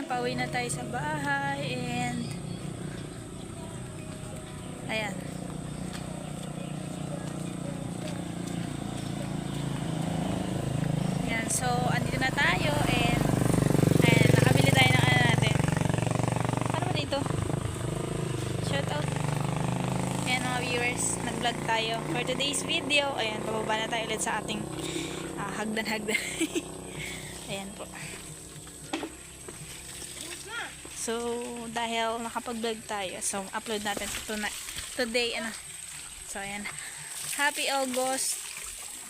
pauwi na tayo sa bahay and ayan. Ayan, so andito na tayo and ayan, nakabili tayo ng ano natin. Ano ba dito? Shout out. Ayan mga viewers, nag-vlog tayo for today's video. Ayan, pababa na tayo ulit sa ating hagdan-hagdan. Ayan po. So, dahil nakapag-vlog tayo, so upload natin today, ano. So, ayan. Happy August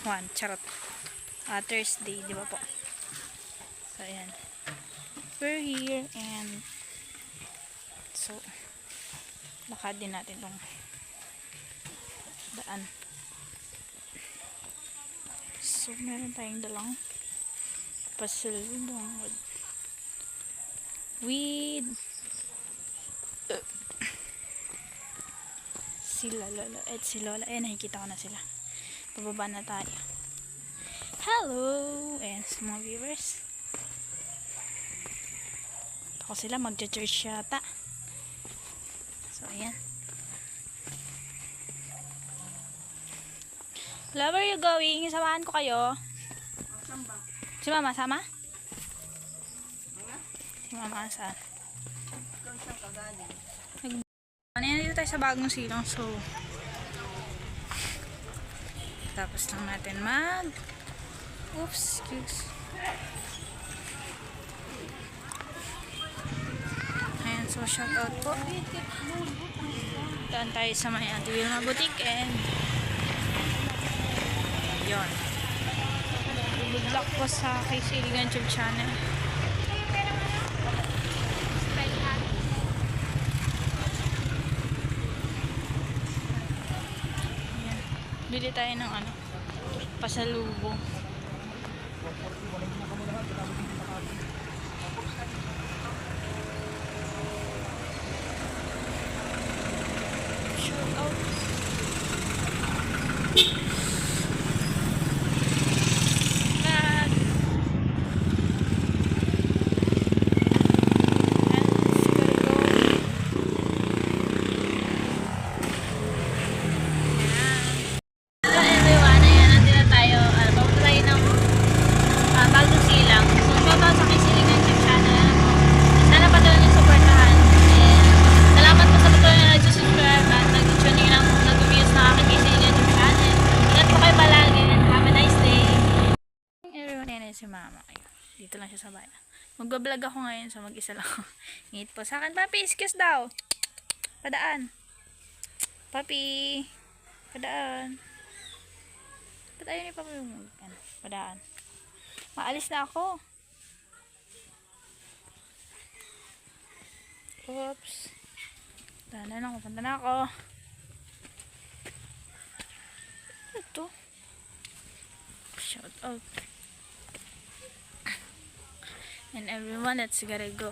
1, charot. Thursday, di ba po? So, ayan. We're here and so, lakad din natin tong daan. So, meron tayong dalang pasalubong with sila Lola at si Lola. Nakikita ko na sila. Pababa na tayo. Hello! Ayan sa mga viewers. Ako sila magja-church yata. So, ayan. Hello, where are you going? Samahan ko kayo. Si Mama, sama? Si Mama, saan? Dito tayo sa bagong silang. So, tapos lang natin oops, excuse. Ayan, so shout out po. Daan tayo sa may Ate Wilma Boutique and yun. Good luck po sa kay Siligan YouTube channel. Ayan. Bili tayo ng ano, pasalubong. Shout out. Si Mama. Dito lang siya sa bayan. Magbablog ako ngayon, so mag-isa lang ako. Ngit po sa akin. Papi, excuse daw. Padaan. Papi. Padaan. Ba't ayaw ni Papi yung padaan? Maalis na ako. Oops. Daan na ako. Punta na ako. Ito. Shout out. And everyone that's gotta go.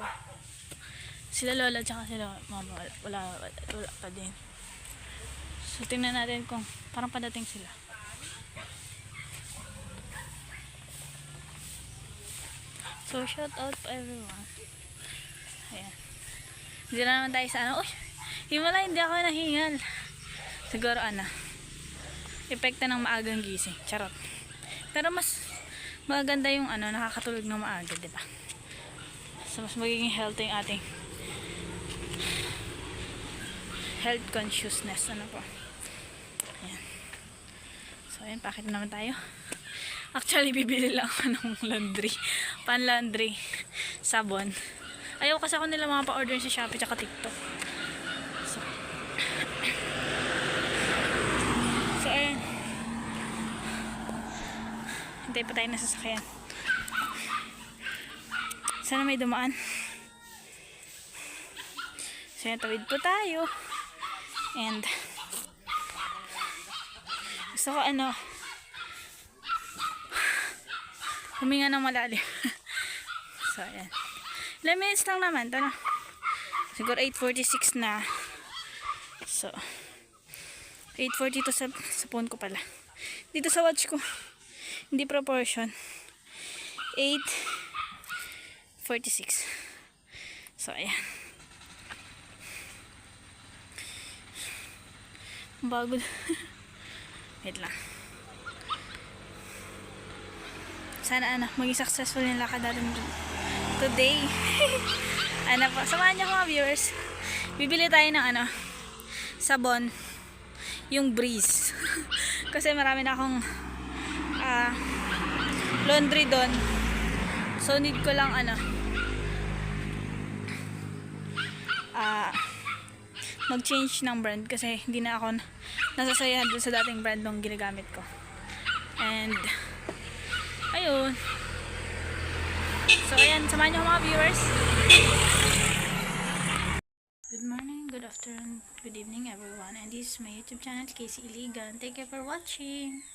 Sila Lola tsaka sila Mama wala pa din. So tingnan natin kung parang padating sila. So shout out to everyone. Ayan. Hindi na naman tayo sa ano. Uy! Himala, hindi ako nahingal. Siguro epekto ng maagang gising. Charot. Pero mas maganda yung nakakatulog ng maaga, diba? So, mas magiging healthy yung ating health consciousness. Ano po? Ayan. So, ayan. Pakit naman tayo. Actually, bibili lang ako ng laundry. Pan-laundry. Sabon. Ayaw kasi ako nila mga pa-order sa Shopee tsaka TikTok. So, ayan. Hintay pa tayo na sasakyan. Sana may dumaan. So yan, tawid po tayo. And gusto ko huminga ng malalim. So yan. Ilang minutes lang naman ito, no? Siguro 8:46 na. So 8:42 sa phone ko pala. Dito sa watch ko hindi proportion. 8:46. So, ayan. Bago. Wait lang. Sana maging successful yung lakad natin today. Ano po, samahan niyo mga viewers. Bibili tayo ng sabon. Yung Breeze. Kasi marami na akong laundry doon. So, need ko lang mag-change ng brand kasi hindi na ako nasasayahan doon sa dating brand nung ginagamit ko. And ayun. So ayan, samahan niyo mga viewers. Good morning, good afternoon, good evening everyone. And this is my YouTube channel, Casey Iligan. Thank you for watching.